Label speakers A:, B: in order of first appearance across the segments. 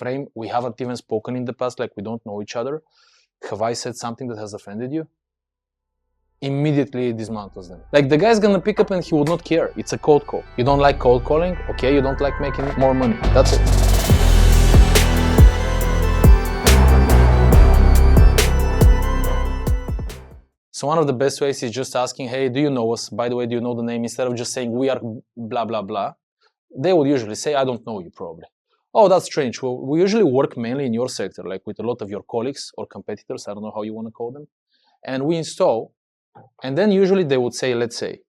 A: frame, we haven't even spoken in the past, like we don't know each other. Have I said something that has offended you? Immediately it dismantles them. Like the guy's gonna pick up and he would not care. It's a cold call. You don't like cold calling? Okay, you don't like making more money. That's it. So one of the best ways is just asking, hey, do you know us? By the way, do you know the name? Instead of just saying, we are blah, blah, blah. They would usually say, I don't know you probably. Oh, that's strange. Well, we usually work mainly in your sector, like with a lot of your colleagues or competitors. I don't know how you want to call them. And we install. And then usually they would say, let's say,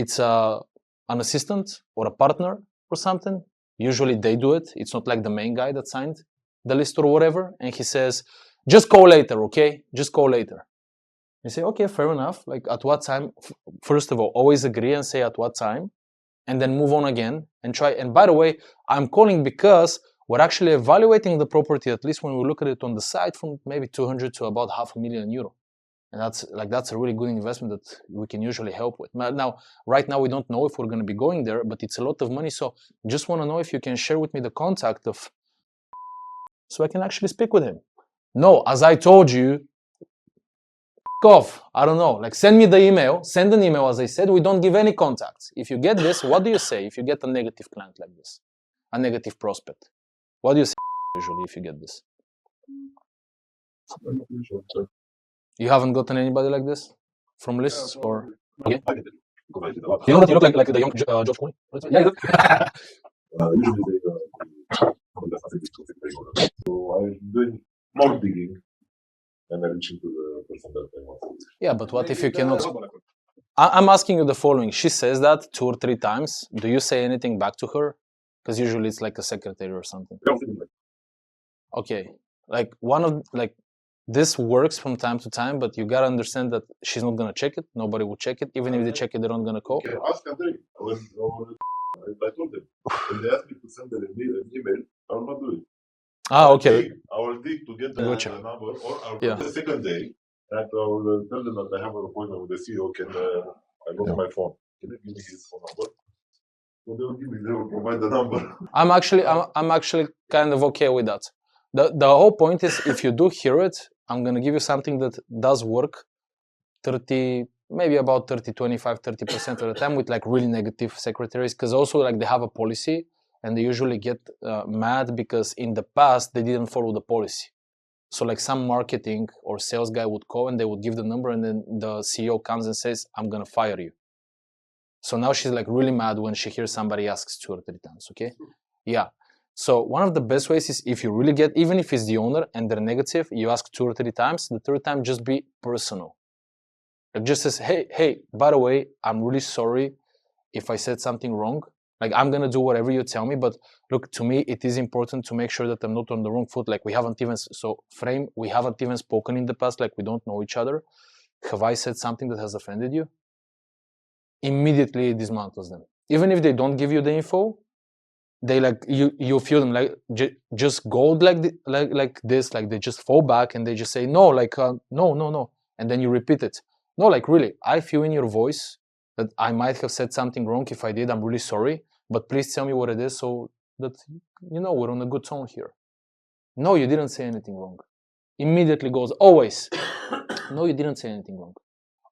A: it's an assistant or a partner or something. Usually they do it. It's not like the main guy that signed the list or whatever. And he says, just call later, okay? Just call later. You say, okay, fair enough. Like at what time? First of all, always agree and say at what time. And then move on again and try. And by the way, I'm calling because we're actually evaluating the property, at least when we look at it on the site, from maybe 200 to about €500,000. And that's a really good investment that we can usually help with. Now, right now, we don't know if we're going to be going there, but it's a lot of money. So just want to know if you can share with me the contact of, so I can actually speak with him. No, as I told you, off. I don't know. Like send me the email. Send an email. As I said, we don't give any contacts. If you get this, what do you say? If you get a negative client like this, a negative prospect, what do you say usually if you get this? You haven't gotten anybody like this from lists or? Okay. You know that you look like the young George Clooney. Yeah.
B: Usually so I'm doing more digging. And I reach into the person that I want.
A: Yeah, but what if you cannot? I'm asking you the following. She says that 2 or 3 times. Do you say anything back to her? Because usually it's like a secretary or something. Okay, like this works from time to time, but you gotta understand that she's not gonna check it. Nobody will check it. Even if they check it, they're not gonna call.
B: Okay, ask Andrei. I told them. When they asked me to send them an email, I will not do it.
A: Ah, okay.
B: I will dig to get the number, or I'll go the second day, and I will tell them that I have an appointment with the CEO. Can I go to my phone? Can you give me his phone number? So they will give me. They will provide the number.
A: I'm actually kind of okay with that. The whole point is, if you do hear it, I'm gonna give you something that does work 30, maybe about 30, 25, 30% of the time with like really negative secretaries, because also like they have a policy. And they usually get mad because in the past they didn't follow the policy. So like some marketing or sales guy would call and they would give the number, and then the CEO comes and says, I'm gonna fire you. So now she's like really mad when she hears somebody asks 2 or 3 times, okay? Yeah. So one of the best ways is, if you really get, even if it's the owner and they're negative, you ask 2 or 3 times, the third time just be personal. Like just says, hey, by the way, I'm really sorry if I said something wrong. Like, I'm going to do whatever you tell me, but look, to me, it is important to make sure that I'm not on the wrong foot. Like, we haven't even spoken in the past, like we don't know each other. Have I said something that has offended you? Immediately it dismantles them. Even if they don't give you the info, they like, you feel them like just gold like this, like they just fall back and they just say, no, like, no. And then you repeat it. No, like really, I feel in your voice that I might have said something wrong. If I did, I'm really sorry. But please tell me what it is so that, we're on a good tone here. No, you didn't say anything wrong. Immediately goes, always. No, you didn't say anything wrong.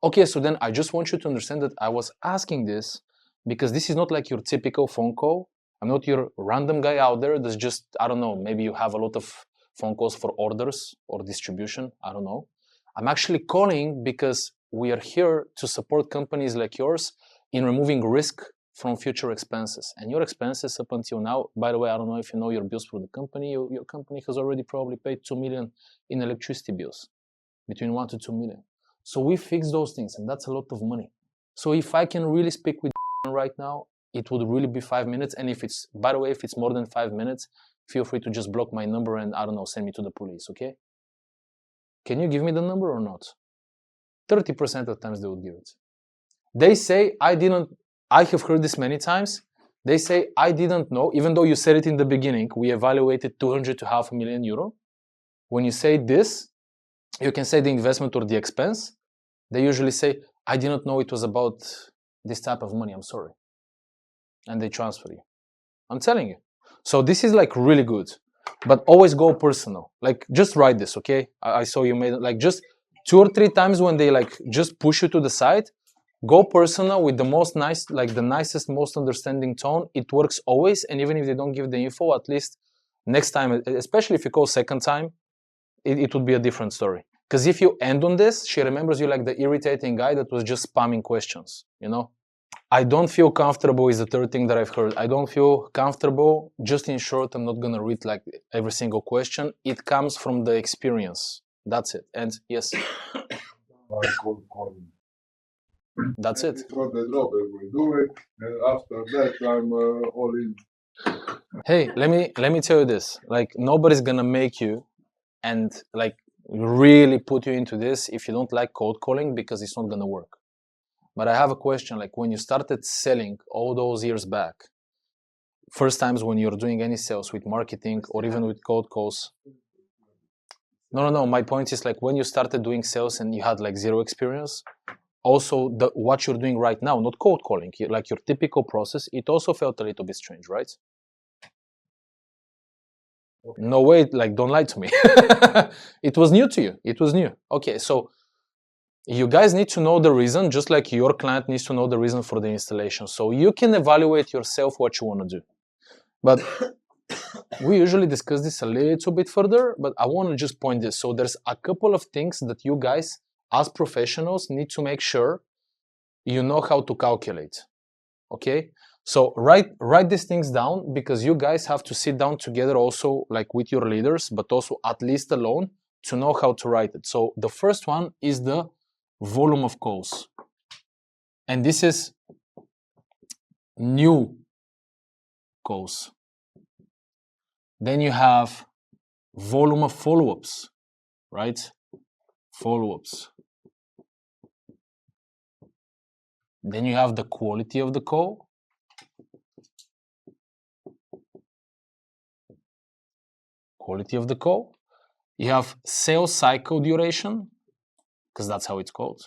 A: Okay, so then I just want you to understand that I was asking this because this is not like your typical phone call. I'm not your random guy out there that's just, I don't know, maybe you have a lot of phone calls for orders or distribution. I don't know. I'm actually calling because we are here to support companies like yours in removing risk from future expenses. And your expenses up until now, by the way, I don't know if you know your bills for the company, your company has already probably paid 2 million in electricity bills, between 1 to 2 million. So we fix those things, and that's a lot of money. So if I can really speak with right now, it would really be 5 minutes. And if it's, by the way, if it's more than 5 minutes, feel free to just block my number and, I don't know, send me to the police, okay? Can you give me the number or not? 30% of the times they would give it. They say, I have heard this many times. They say, I didn't know, even though you said it in the beginning, we evaluated 200 to €500,000. When you say this, you can say the investment or the expense. They usually say, I didn't know it was about this type of money, I'm sorry. And they transfer you. I'm telling you. So this is like really good. but always go personal. Like, just write this, okay? I saw you made like just 2 or 3 times when they like just push you to the side, go personal with the most nice, like the nicest, most understanding tone. It works always, and even if they don't give the info, at least next time, especially if you call second time, it would be a different story. Because if you end on this, she remembers you like the irritating guy that was just spamming questions, you know? I don't feel comfortable is the third thing that I've heard. I don't feel comfortable. Just in short, I'm not gonna read like every single question. It comes from the experience. That's it. And yes, that's it.
B: For the job, we do it, and after that, I'm all in.
A: Hey, let me tell you this. Like, nobody's gonna make you and like really put you into this if you don't like cold calling, because it's not gonna work. But I have a question. Like, when you started selling all those years back, first times when you're doing any sales with marketing or even with cold calls. No. My point is, like, when you started doing sales and you had like zero experience, also what you're doing right now, not cold calling, like your typical process, it also felt a little bit strange, right? No way, like, don't lie to me. It was new to you. It was new. Okay, so you guys need to know the reason, just like your client needs to know the reason for the installation. So you can evaluate yourself what you want to do. But we usually discuss this a little bit further, but I want to just point this. So there's a couple of things that you guys, as professionals, need to make sure you know how to calculate. Okay? So write these things down, because you guys have to sit down together also, like with your leaders, but also at least alone, to know how to write it. So the first one is the volume of calls. And this is new calls. Then you have volume of follow-ups, right? Follow-ups. Then you have the quality of the call. Quality of the call. You have sales cycle duration, because that's how it's called.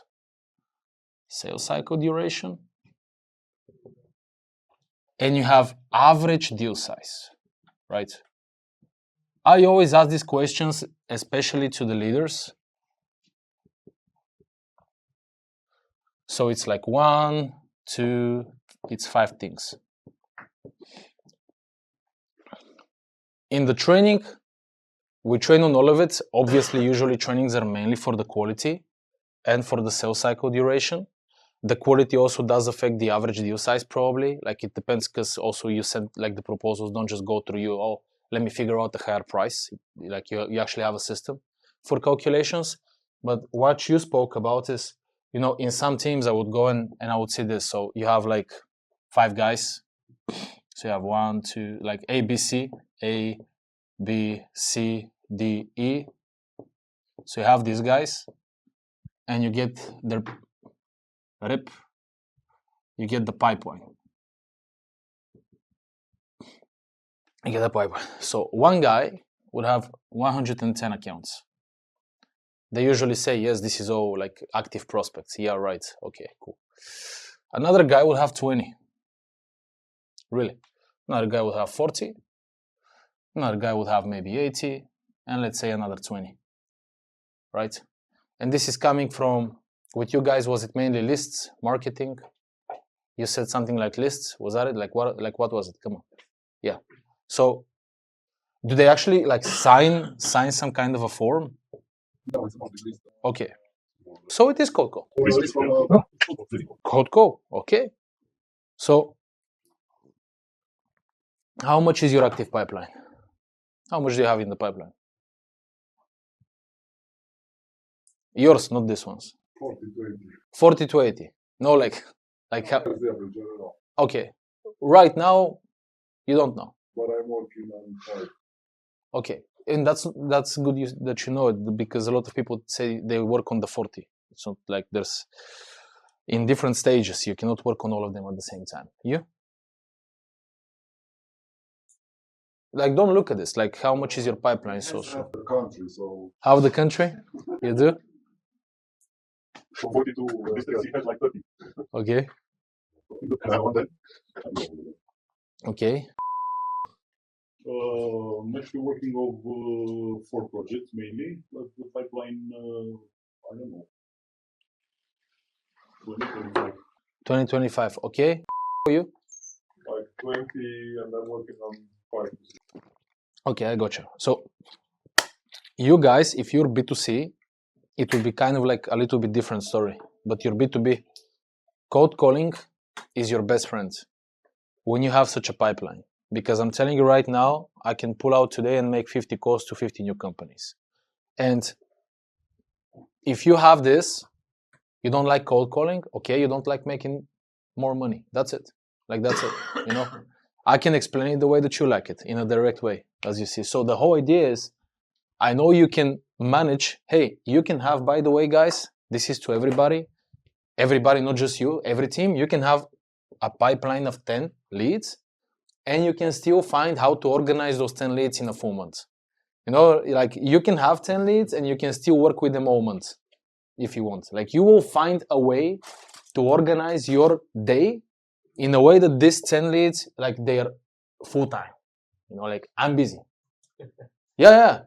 A: Sales cycle duration. And you have average deal size, right? I always ask these questions, especially to the leaders. So it's like 1, 2, it's 5 things. In the training, we train on all of it. Obviously, usually trainings are mainly for the quality and for the sales cycle duration. The quality also does affect the average deal size, probably. Like, it depends, because also you send, like, the proposals don't just go through you, oh, let me figure out a higher price. Like, you actually have a system for calculations. But what you spoke about is, you know, in some teams I would go and I would see this. So you have like 5 guys. So you have 1, 2, like A, B, C, A, B, C, D, E. So you have these guys, and you get their rip, you get the pipeline. You get the pipeline. So one guy would have 110 accounts. They usually say, yes, this is all like active prospects. Yeah, right. Okay, cool. Another guy would have 20. Really. Another guy would have 40. Another guy would have maybe 80. And let's say another 20. Right? And this is coming from, with you guys, was it mainly lists, marketing? You said something like lists. Was that it? Like what was it? Come on. Yeah. So do they actually like sign some kind of a form?
B: No, it's not the list.
A: Okay. So it is cold call. Cold call. Okay. So how much is your active pipeline? How much do you have in the pipeline? Yours, not this one's.
B: 40 to 80.
A: 40 to 80. No, like how?
B: That's the average, I don't know.
A: Okay. Right now, you don't know.
B: But I'm working on 5.
A: Okay. And that's good that you know it, because a lot of people say they work on the 40. It's not like there's in different stages. You cannot work on all of them at the same time. You? Like, don't look at this. Like, how much is your pipeline? So
B: The country, so
A: half the country? You do?
B: from 42, like 30.
A: Okay.
B: And I want that.
A: Okay.
B: I'm actually working on 4 projects mainly, but the pipeline, I don't know, 2025.
A: 2025, okay. For you?
B: Like 20, and I'm working on 5.
A: Okay, I gotcha. So you guys, if you're B2C, it will be kind of like a little bit different story. But your B2B, cold calling is your best friend when you have such a pipeline. Because I'm telling you right now, I can pull out today and make 50 calls to 50 new companies. And if you have this, you don't like cold calling, okay, you don't like making more money. That's it. Like, that's it, you know? I can explain it the way that you like it, in a direct way, as you see. So the whole idea is, I know you can manage, hey, you can have, by the way, guys, this is to everybody, not just you, every team, you can have a pipeline of 10 leads, and you can still find how to organize those 10 leads in a full month. You know, like, you can have 10 leads and you can still work with them all month if you want. Like, you will find a way to organize your day in a way that these 10 leads, like, they are full-time. You know, like, I'm busy. Yeah.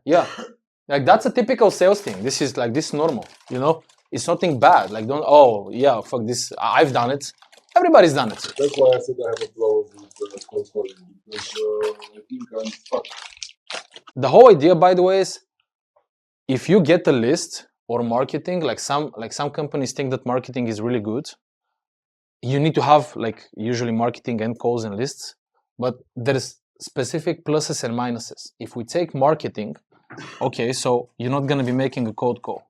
A: Like, that's a typical sales thing. This is like, this is normal, you know? It's nothing bad. Like, don't, oh, yeah, fuck this. I've done it. Everybody's done it.
B: That's why I said I have a blow with cold calling, because I think I'm stuck.
A: The whole idea, by the way, is if you get a list or marketing, like some companies think that marketing is really good. You need to have, like, usually marketing and calls and lists, but there's specific pluses and minuses. If we take marketing, okay, so you're not going to be making a cold call.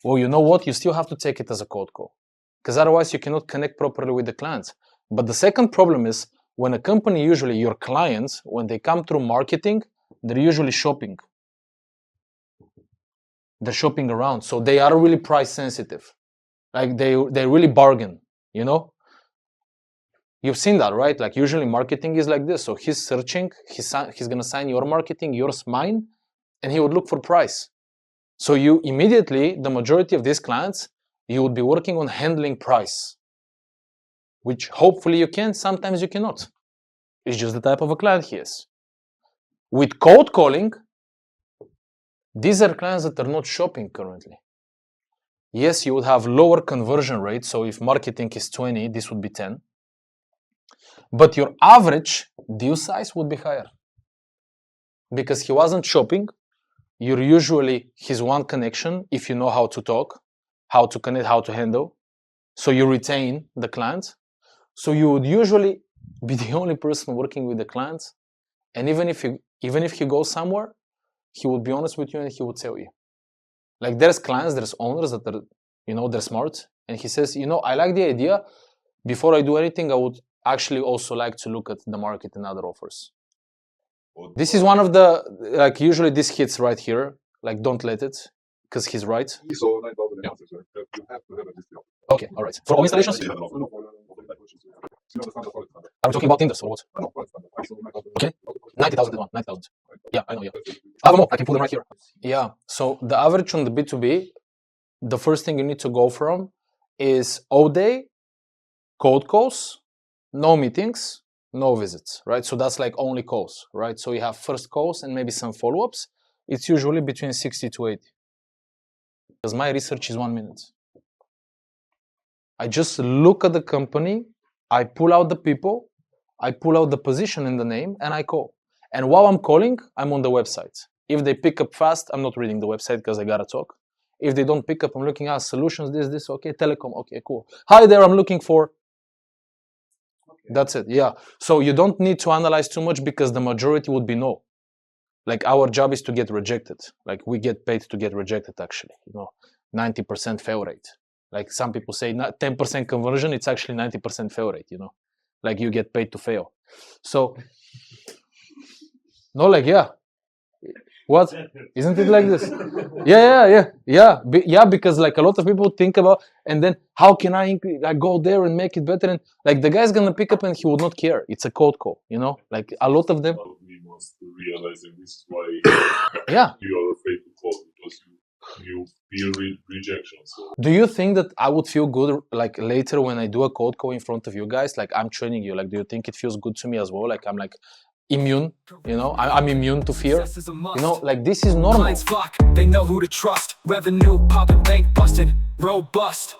A: Well, you know what? You still have to take it as a cold call, because otherwise you cannot connect properly with the clients. But the second problem is, when a company, usually your clients, when they come through marketing, they're usually shopping. They're shopping around, so they are really price sensitive. Like, they really bargain, you know? You've seen that, right? Like, usually marketing is like this. So he's searching, he's going to sign your marketing, yours, mine, and he would look for price. So you immediately, the majority of these clients, you would be working on handling price, which hopefully you can, sometimes you cannot. It's just the type of a client he is. With cold calling, these are clients that are not shopping currently. Yes, you would have lower conversion rate. So if marketing is 20, this would be 10. But your average deal size would be higher. Because he wasn't shopping, you're usually his one connection if you know how to talk, how to connect, how to handle. So you retain the client. So you would usually be the only person working with the clients. And even if he goes somewhere, he would be honest with you and he would tell you. Like, there's clients, there's owners that are, you know, they're smart. And he says, you know, I like the idea. Before I do anything, I would actually also like to look at the market and other offers. This is one of the, like, usually this hits right here. Like, don't let it, because he's right.
B: So 9,000 answers, you have to have a discount.
A: Okay, all right. For all installations? Are we talking about Tinders or what? Okay, 90,000 one, 90,000. Yeah, I know, yeah. I have more, I can put them right here. Yeah, so the average on the B2B, the first thing you need to go from is all day, cold calls, no meetings, no visits, right? So that's like only calls, right? So you have first calls and maybe some follow-ups. It's usually between 60 to 80. Because my research is 1 minute. I just look at the company, I pull out the people, I pull out the position in the name, and I call. And while I'm calling, I'm on the website. If they pick up fast, I'm not reading the website because I gotta talk. If they don't pick up, I'm looking at solutions, this, okay, telecom, okay, cool. Hi there, I'm looking for. That's it, yeah. So you don't need to analyze too much because the majority would be no. Like, our job is to get rejected. Like, we get paid to get rejected, actually. You know, 90% fail rate. Like, some people say 10% conversion, it's actually 90% fail rate, you know. Like, you get paid to fail. So, no, like, yeah. What? Isn't it like this? Yeah, because like a lot of people think about, and then how can I go there and make it better? And like, the guy's gonna pick up and he would not care. It's a cold call, you know. Like, a lot of them.
B: We must realize that this is why
A: Yeah.
B: you are afraid to call, because you feel rejection. So.
A: Do you think that I would feel good, like, later when I do a cold call in front of you guys? Like, I'm training you. Like, do you think it feels good to me as well? Like, I'm like, immune, you know, I'm immune to fear, you know, like this is normal.
C: They know who to trust, revenue popping, bank busting, robust.